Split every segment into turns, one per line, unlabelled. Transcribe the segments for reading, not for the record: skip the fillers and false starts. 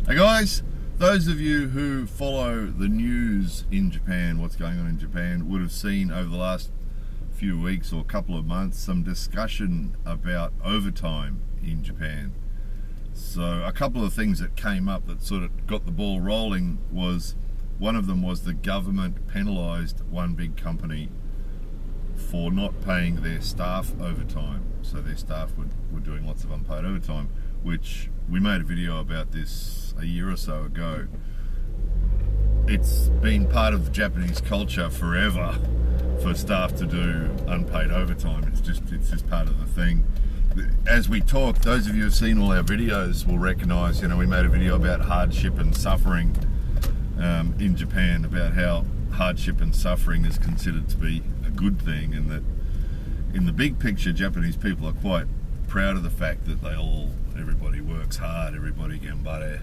Hey guys, those of you who follow the news in Japan, what's going on in Japan, would have seen over the last few weeks or couple of months some discussion about overtime in Japan. So a couple of things that came up that sort of got the ball rolling was, one of them was the government penalised one big company for not paying their staff overtime. So their staff were doing lots of unpaid overtime, which we made a video about this a year or so ago. It's been part of the Japanese culture forever for staff to do unpaid overtime. It's just part of the thing. As we talk, those of you who've seen all our videos will recognise, we made a video about hardship and suffering in Japan, about how hardship and suffering is considered to be a good thing, and that in the big picture Japanese people are quite proud of the fact that everybody works hard, everybody gembares,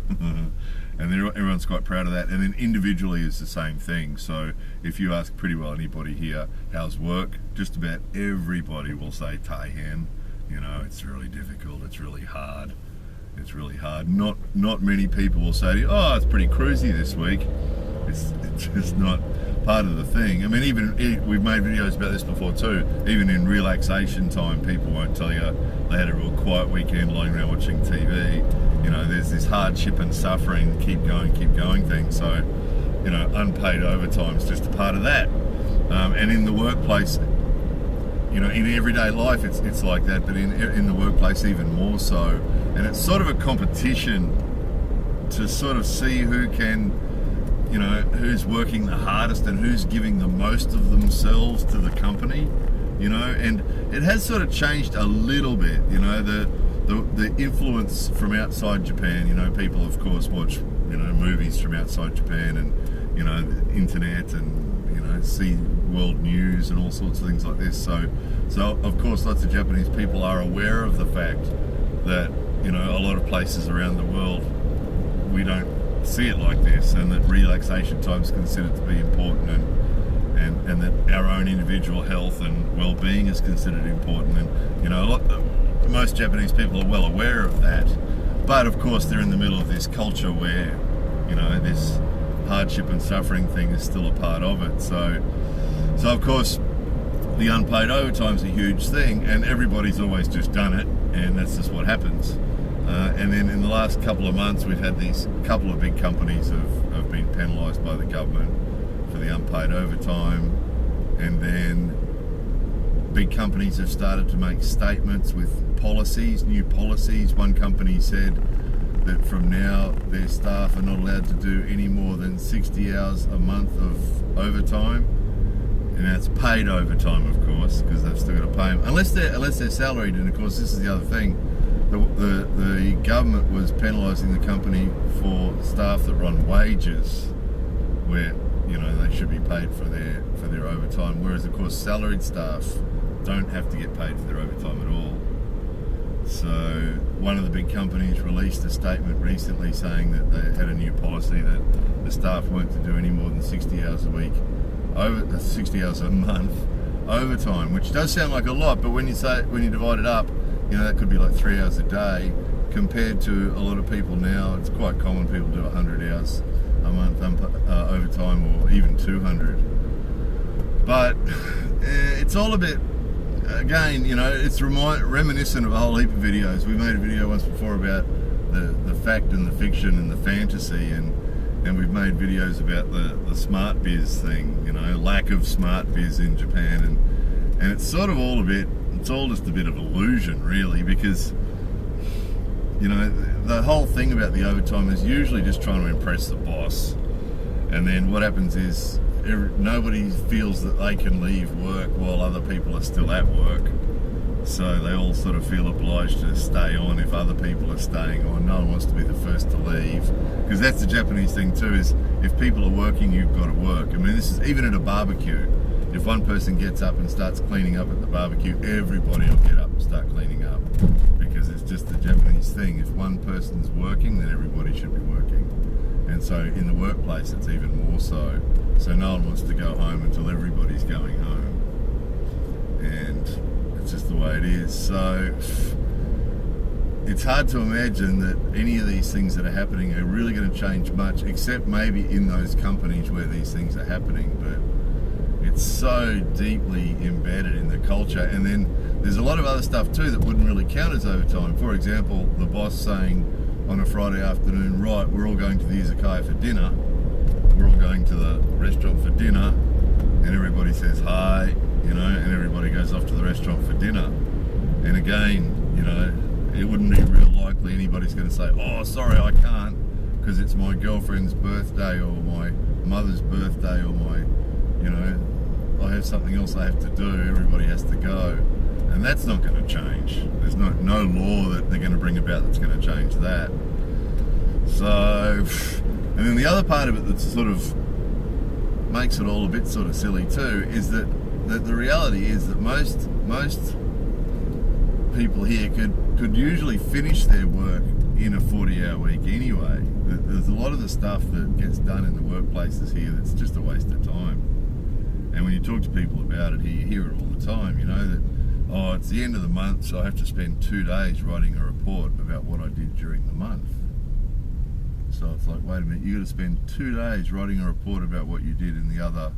and everyone's quite proud of that. And then individually is the same thing. So if you ask pretty well anybody here, how's work, just about everybody will say taihen. It's really difficult, it's really hard. Not many people will say to you, oh, it's pretty cruisy this week. It's just not part of the thing. I mean, we've made videos about this before too. Even in relaxation time, people won't tell you they had a real quiet weekend lying around watching TV. There's this hardship and suffering, keep going thing. So, unpaid overtime is just a part of that. And in the workplace, in everyday life, it's like that, but in the workplace even more so. And it's sort of a competition to sort of see who can, who's working the hardest and who's giving the most of themselves to the company, and it has sort of changed a little bit, the influence from outside Japan. People of course watch, movies from outside Japan, and, the internet, and, see world news and all sorts of things like this. So of course lots of Japanese people are aware of the fact that, a lot of places around the world, we don't see it like this, and that relaxation time is considered to be important, and that our own individual health and well-being is considered important. And most Japanese people are well aware of that, but of course they're in the middle of this culture where this hardship and suffering thing is still a part of it. So of course the unpaid overtime is a huge thing, and everybody's always just done it, and that's just what happens. And then in the last couple of months, we've had these couple of big companies have been penalised by the government for the unpaid overtime, and then big companies have started to make statements with new policies. One company said that from now their staff are not allowed to do any more than 60 hours a month of overtime, and that's paid overtime, of course, because they've still got to pay them unless they're salaried. And of course, this is the other thing. The government was penalising the company for staff that run wages, where they should be paid for their overtime, whereas of course salaried staff don't have to get paid for their overtime at all. So one of the big companies released a statement recently saying that they had a new policy that the staff weren't to do any more than 60 hours a week, 60 hours a month overtime, which does sound like a lot, but when you divide it up, that could be like 3 hours a day, compared to a lot of people now. It's quite common people do 100 hours a month overtime, or even 200. But it's all a bit, again, it's reminiscent of a whole heap of videos. We made a video once before about the fact and the fiction and the fantasy, and we've made videos about the smart biz thing, lack of smart biz in Japan, and it's sort of all it's all just a bit of illusion, really, because the whole thing about the overtime is usually just trying to impress the boss, and then what happens is nobody feels that they can leave work while other people are still at work, so they all sort of feel obliged to stay on if other people are staying on. No one wants to be the first to leave, because that's the Japanese thing too, is if people are working, you've got to work. I mean, this is even at a barbecue. If one person gets up and starts cleaning up at the barbecue, everybody will get up and start cleaning up, because it's just the Japanese thing. If one person's working, then everybody should be working. And so in the workplace, it's even more so. So no one wants to go home until everybody's going home. And it's just the way it is. So it's hard to imagine that any of these things that are happening are really going to change much, except maybe in those companies where these things are happening. But it's so deeply embedded in the culture. And then there's a lot of other stuff too that wouldn't really count as overtime. For example, the boss saying on a Friday afternoon, right, we're all going to the izakaya for dinner, we're all going to the restaurant for dinner, and everybody says hi, you know, and everybody goes off to the restaurant for dinner. And again, you know, it wouldn't be real likely anybody's going to say, oh, sorry, I can't because it's my girlfriend's birthday or my mother's birthday or my, you know, I have something else I have to do, everybody has to go. And that's not going to change. There's no law that they're going to bring about that's going to change that. So, and then the other part of it that sort of makes it all a bit sort of silly too is that the reality is that most people here could usually finish their work in a 40-hour week anyway. There's a lot of the stuff that gets done in the workplaces here that's just a waste of time. And when you talk to people about it here, you hear it all the time, you know, that, oh, it's the end of the month, so I have to spend 2 days writing a report about what I did during the month. So it's like, wait a minute, you got to spend 2 days writing a report about what you did in the other,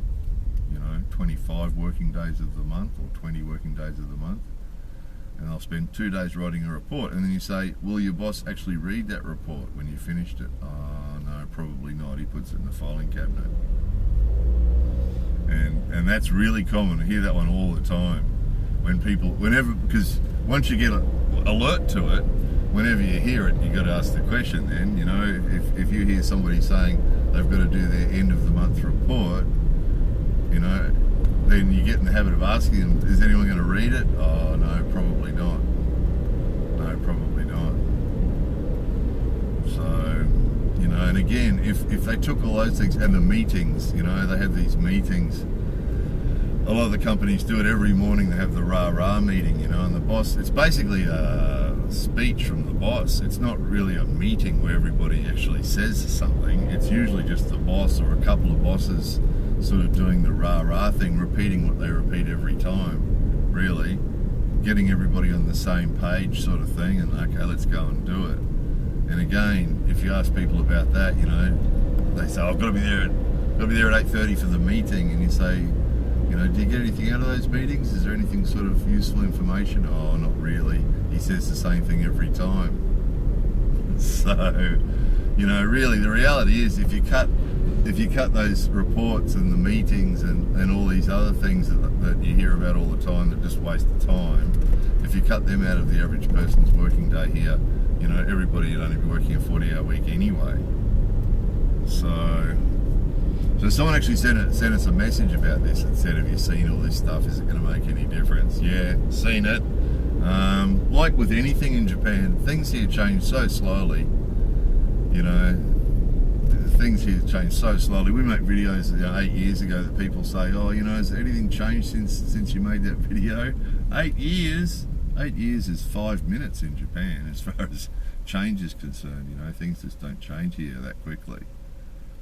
you know, 25 working days of the month or 20 working days of the month. And I'll spend 2 days writing a report. And then you say, will your boss actually read that report when you finished it? Oh, no, probably not. He puts it in the filing cabinet. And that's really common. I hear that one all the time. When people, whenever, because once you get alert to it, whenever you hear it, you got to ask the question then, you know, if you hear somebody saying they've got to do their end of the month report, you know, then you get in the habit of asking them, is anyone going to read it? Oh, no, probably not. No, probably not. So, you know, and again, if they took all those things and the meetings, you know, they have these meetings. A lot of the companies do it every morning. They have the rah-rah meeting, you know, and the boss, it's basically a speech from the boss. It's not really a meeting where everybody actually says something. It's usually just the boss or a couple of bosses sort of doing the rah-rah thing, repeating what they repeat every time, really. Getting everybody on the same page sort of thing, and okay, let's go and do it. And again, if you ask people about that, you know, they say, oh, I've got to be there at 8:30 for the meeting, and you say, you know, do you get anything out of those meetings? Is there anything sort of useful information? Oh, not really. He says the same thing every time. So, you know, really the reality is if you cut those reports and the meetings and all these other things that you hear about all the time that just waste the time, if you cut them out of the average person's working day here, you know, everybody would only be working a 40-hour week anyway. So someone actually sent us a message about this and said, have you seen all this stuff? Is it going to make any difference? Yeah, seen it. Like with anything in Japan, things here change so slowly. You know, things here change so slowly. We make videos, you know, 8 years ago that people say, oh, you know, has anything changed since you made that video? 8 years? 8 years is 5 minutes in Japan as far as change is concerned. You know, things just don't change here that quickly.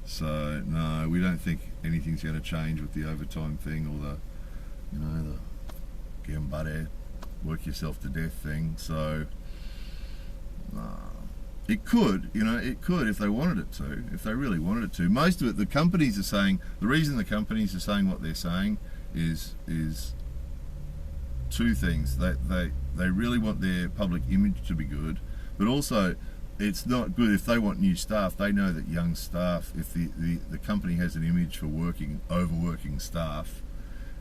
So no, we don't think anything's going to change with the overtime thing or the, you know, the gambare, work yourself to death thing. So it could, you know, it could if they wanted it to, if they really wanted it to. Most of it, the companies are saying, the reason the companies are saying what they're saying is two things. They really want their public image to be good, but also it's not good if they want new staff. They know that young staff, if the company has an image for overworking staff,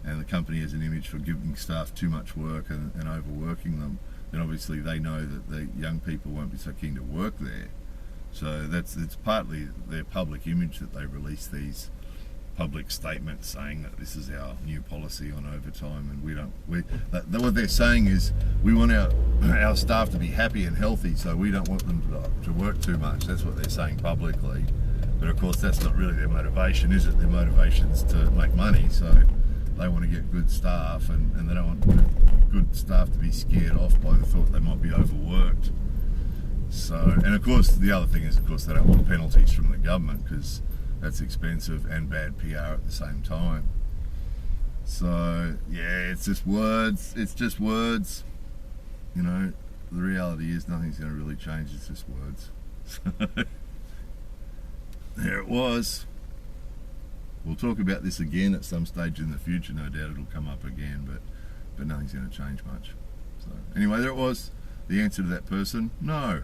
and the company has an image for giving staff too much work and overworking them, then obviously they know that the young people won't be so keen to work there. So it's partly their public image that they release these public statements saying that this is our new policy on overtime, and what they're saying is we want our staff to be happy and healthy, so we don't want them to work too much. That's what they're saying publicly, but of course that's not really their motivation, is it? Their motivation is to make money, so they want to get good staff, and they don't want good staff to be scared off by the thought they might be overworked. So, and of course the other thing is, of course, they don't want penalties from the government, because that's expensive and bad PR at the same time. So yeah, it's just words, you know. the reality is nothing's going to really change. It's just words. So, there it was. We'll talk about this again at some stage in the future. No doubt it'll come up again, but nothing's going to change much. So anyway, there it was. The answer to that person, no.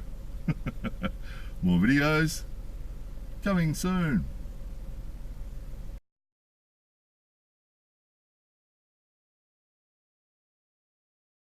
More videos coming soon.